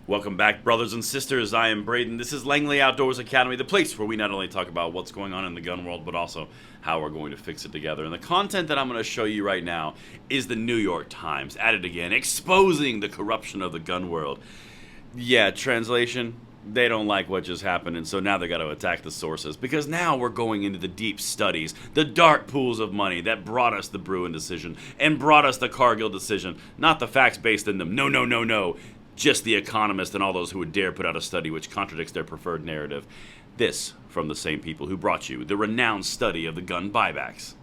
Welcome back, brothers and sisters. I am Braden. This is Langley Outdoors Academy, the place where we not only talk about what's going on in the gun world, but also how we're going to fix it together. And the content that I'm going to show you right now is the New York Times, at it again, exposing the corruption of the gun world. Yeah, translation, they don't like what just happened, and so now they got to attack the sources, because now we're going into the deep studies, the dark pools of money that brought us the Bruin decision and brought us the Cargill decision, not the facts based in them. No, no, no, no. Just the Economist and all those who would dare put out a study which contradicts their preferred narrative. This from the same people who brought you the renowned study of the gun buybacks.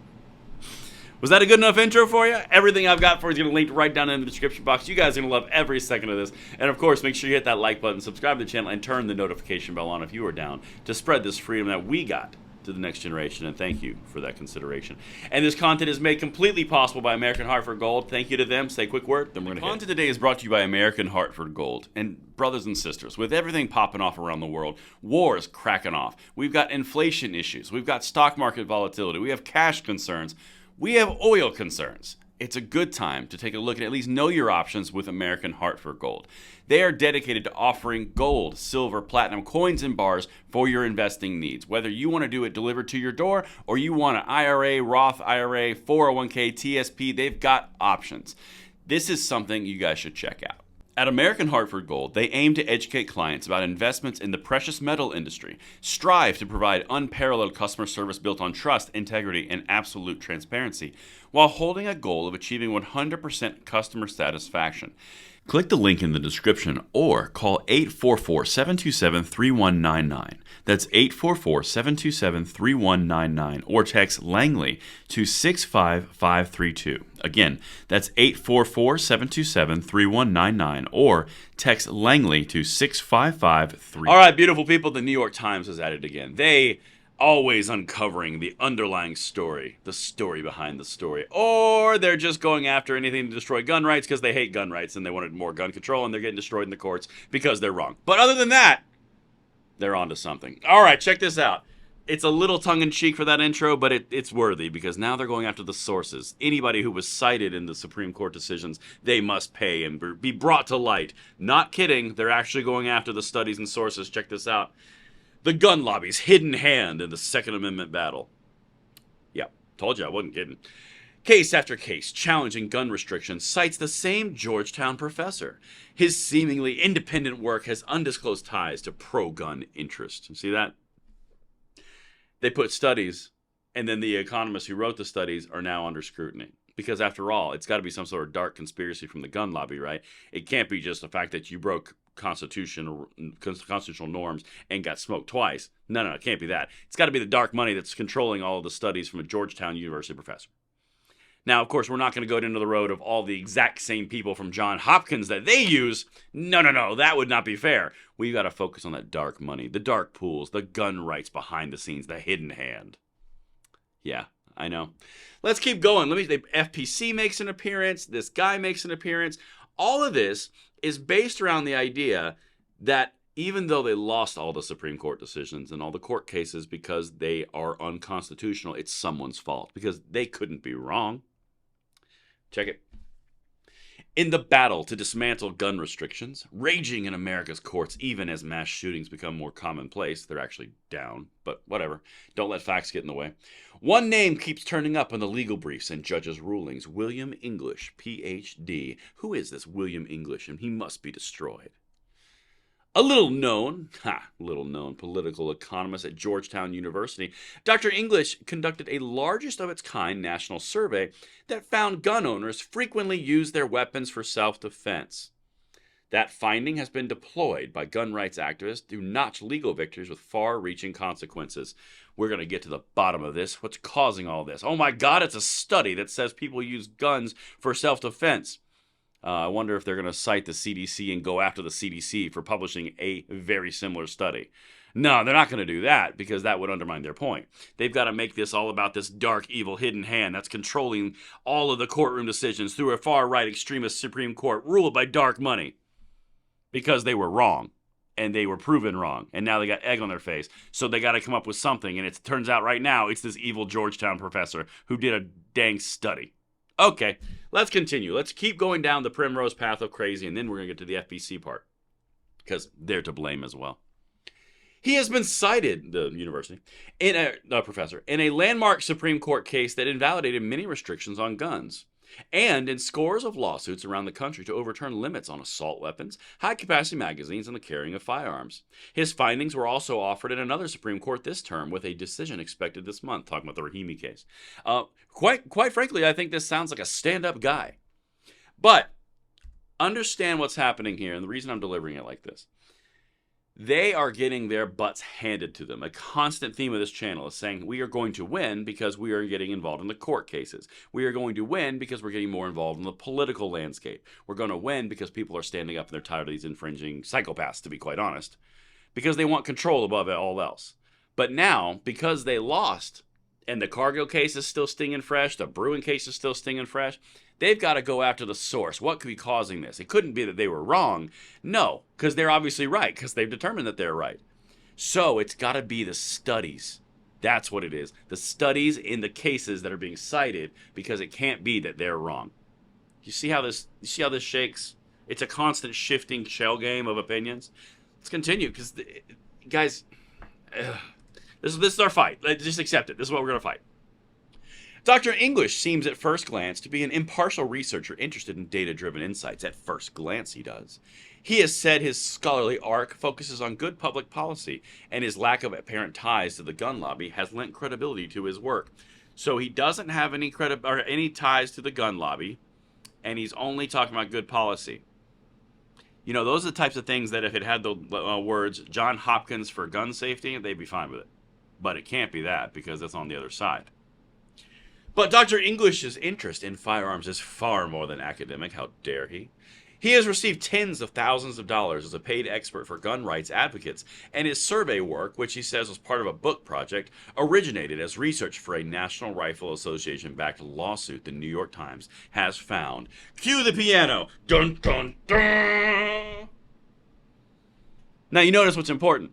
Was that a good enough intro for you? Everything I've got for you is going to link right down in the description box. You guys are going to love every second of this. And of course, make sure you hit that like button, subscribe to the channel, and turn the notification bell on if you are down to spread this freedom that we got to the next generation, and thank you for that consideration. And this content is made completely possible by American Hartford Gold. Thank you to them. Say a quick word, then we're going to content today is brought to you by American Hartford Gold. And brothers and sisters, with everything popping off around the world, wars cracking off, we've got inflation issues, we've got stock market volatility, we have cash concerns, we have oil concerns. It's a good time to take a look and at least know your options with American Hartford Gold. They are dedicated to offering gold, silver, platinum coins and bars for your investing needs. Whether you want to do it delivered to your door or you want an IRA, Roth IRA, 401k, TSP, they've got options. This is something you guys should check out. At American Hartford Gold, they aim to educate clients about investments in the precious metal industry, strive to provide unparalleled customer service built on trust, integrity, and absolute transparency, while holding a goal of achieving 100% customer satisfaction. Click the link in the description or call 844-727-3199. That's 844-727-3199 or text Langley to 65532. Again, that's 844-727-3199 or text Langley to 65532. All right, beautiful people, the New York Times is at it again. They always uncovering the underlying story, the story behind the story. Or they're just going after anything to destroy gun rights because they hate gun rights and they wanted more gun control and they're getting destroyed in the courts because they're wrong. But other than that, they're onto something. All right, check this out. It's a little tongue-in-cheek for that intro, but it's worthy because now they're going after the sources. Anybody who was cited in the Supreme Court decisions, they must pay and be brought to light. Not kidding. They're actually going after the studies and sources. Check this out. The gun lobby's hidden hand in the Second Amendment battle. Yep, told you I wasn't kidding. Case after case challenging gun restrictions cites the same Georgetown professor. His seemingly independent work has undisclosed ties to pro-gun interests. You see that? They put studies, and then the economists who wrote the studies are now under scrutiny. Because after all, it's got to be some sort of dark conspiracy from the gun lobby, right? It can't be just the fact that you broke constitutional norms and got smoked twice. No, it can't be that. It's got to be the dark money that's controlling all of the studies from a Georgetown University professor. Now, of course, we're not going to go into the road of all the exact same people from Johns Hopkins that they use. No, that would not be fair. We've got to focus on that dark money, the dark pools, the gun rights behind the scenes, the hidden hand. Yeah, I know. Let's keep going. The FPC makes an appearance. This guy makes an appearance. All of this is based around the idea that even though they lost all the Supreme Court decisions and all the court cases because they are unconstitutional, it's someone's fault because they couldn't be wrong. Check it. In the battle to dismantle gun restrictions, raging in America's courts even as mass shootings become more commonplace, they're actually down, but whatever. Don't let facts get in the way. One name keeps turning up in the legal briefs and judges' rulings. William English, Ph.D. Who is this William English? And he must be destroyed. A little known political economist at Georgetown University, Dr. English conducted a largest of its kind national survey that found gun owners frequently use their weapons for self-defense. That finding has been deployed by gun rights activists to notch legal victories with far-reaching consequences. We're going to get to the bottom of this. What's causing all this? Oh my God, it's a study that says people use guns for self-defense. I wonder if they're going to cite the CDC and go after the CDC for publishing a very similar study. No, they're not going to do that because that would undermine their point. They've got to make this all about this dark, evil, hidden hand that's controlling all of the courtroom decisions through a far-right extremist Supreme Court ruled by dark money because they were wrong and they were proven wrong. And now they got egg on their face. So they got to come up with something. And it turns out right now it's this evil Georgetown professor who did a dang study. Okay, let's continue. Let's keep going down the primrose path of crazy, and then we're going to get to the FPC part. because they're to blame as well. He has been cited, the university, in a professor, in a landmark Supreme Court case that invalidated many restrictions on guns, and in scores of lawsuits around the country to overturn limits on assault weapons, high-capacity magazines, and the carrying of firearms. His findings were also offered in another Supreme Court this term, with a decision expected this month, talking about the Rahimi case. Quite frankly, I think this sounds like a stand-up guy. But understand what's happening here, and the reason I'm delivering it like this. They are getting their butts handed to them. A constant theme of this channel is saying we are going to win because we are getting involved in the court cases. We are going to win because we're getting more involved in the political landscape. We're going to win because people are standing up and they're tired of these infringing psychopaths, to be quite honest, because they want control above all else. But now, because they lost, and the Cargill case is still stinging fresh, the Bruin case is still stinging fresh, they've got to go after the source. What could be causing this? It couldn't be that they were wrong. No, because they're obviously right, because they've determined that they're right. So it's got to be the studies. That's what it is. The studies in the cases that are being cited, because it can't be that they're wrong. You see how this shakes? It's a constant shifting shell game of opinions. Let's continue, because guys, this is our fight. Just accept it. This is what we're going to fight. Dr. English seems at first glance to be an impartial researcher interested in data-driven insights. At first glance, he does. He has said his scholarly arc focuses on good public policy, and his lack of apparent ties to the gun lobby has lent credibility to his work. So he doesn't have any ties to the gun lobby, and he's only talking about good policy. You know, those are the types of things that if it had the words John Hopkins for gun safety, they'd be fine with it. But it can't be that, because it's on the other side. But Dr. English's interest in firearms is far more than academic. How dare he? He has received tens of thousands of dollars as a paid expert for gun rights advocates, and his survey work, which he says was part of a book project, originated as research for a National Rifle Association-backed lawsuit the New York Times has found. Cue the piano! Dun, dun, dun! Now, you notice what's important.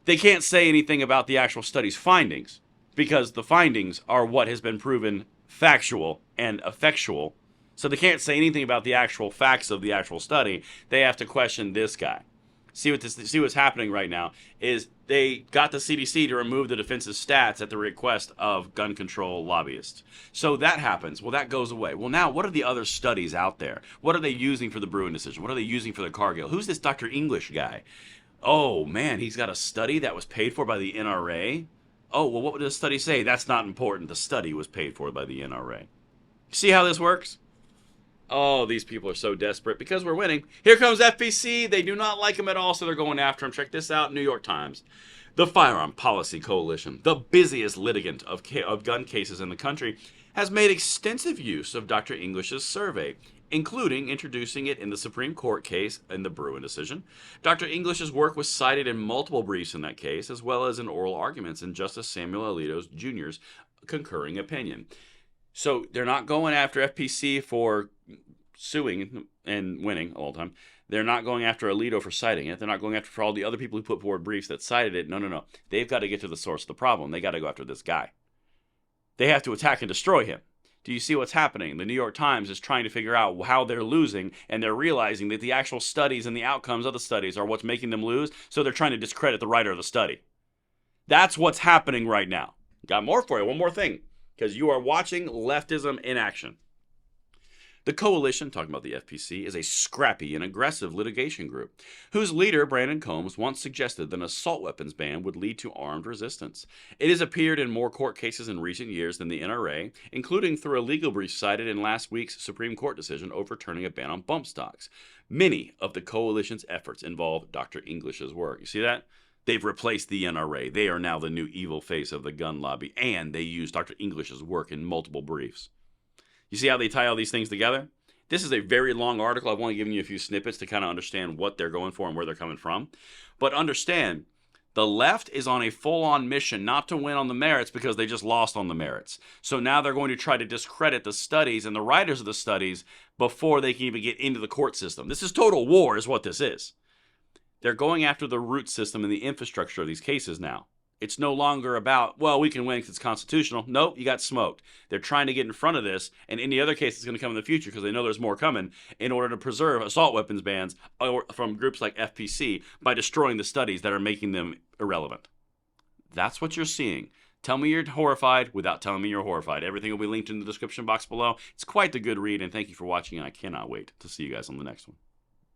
They can't say anything about the actual study's findings, because the findings are what has been proven factual and effectual. So they can't say anything about the actual facts of the actual study. They have to question this guy. See what's happening right now is they got the CDC to remove the defensive stats at the request of gun control lobbyists. So that happens. Well, that goes away. Well, now what are the other studies out there? What are they using for the Bruin decision? What are they using for the Cargill? Who's this Dr. English guy? Oh, man, he's got a study that was paid for by the NRA. Oh, well, what would the study say? That's not important. The study was paid for by the NRA. See how this works? Oh, these people are so desperate because we're winning. Here comes FPC. They do not like him at all, so they're going after him. Check this out, New York Times. The Firearm Policy Coalition, the busiest litigant of gun cases in the country, has made extensive use of Dr. English's survey, including introducing it in the Supreme Court case in the Bruin decision. Dr. English's work was cited in multiple briefs in that case, as well as in oral arguments in Justice Samuel Alito Jr.'s concurring opinion. So they're not going after FPC for suing and winning all the time. They're not going after Alito for citing it. They're not going after for all the other people who put forward briefs that cited it. No. They've got to get to the source of the problem. They got to go after this guy. They have to attack and destroy him. Do you see what's happening? The New York Times is trying to figure out how they're losing, and they're realizing that the actual studies and the outcomes of the studies are what's making them lose, so they're trying to discredit the writer of the study. That's what's happening right now. Got more for you. One more thing, because you are watching leftism in action. The coalition, talking about the FPC, is a scrappy and aggressive litigation group whose leader, Brandon Combs, once suggested that an assault weapons ban would lead to armed resistance. It has appeared in more court cases in recent years than the NRA, including through a legal brief cited in last week's Supreme Court decision overturning a ban on bump stocks. Many of the coalition's efforts involve Dr. English's work. You see that? They've replaced the NRA. They are now the new evil face of the gun lobby, and they use Dr. English's work in multiple briefs. You see how they tie all these things together? This is a very long article. I've only given you a few snippets to kind of understand what they're going for and where they're coming from. But understand, the left is on a full-on mission not to win on the merits because they just lost on the merits. So now they're going to try to discredit the studies and the writers of the studies before they can even get into the court system. This is total war is what this is. They're going after the root system and the infrastructure of these cases now. It's no longer about, well, we can win because it's constitutional. Nope, you got smoked. They're trying to get in front of this and any other case that's going to come in the future because they know there's more coming in order to preserve assault weapons bans from groups like FPC by destroying the studies that are making them irrelevant. That's what you're seeing. Tell me you're horrified without telling me you're horrified. Everything will be linked in the description box below. It's quite the good read, and thank you for watching, and I cannot wait to see you guys on the next one.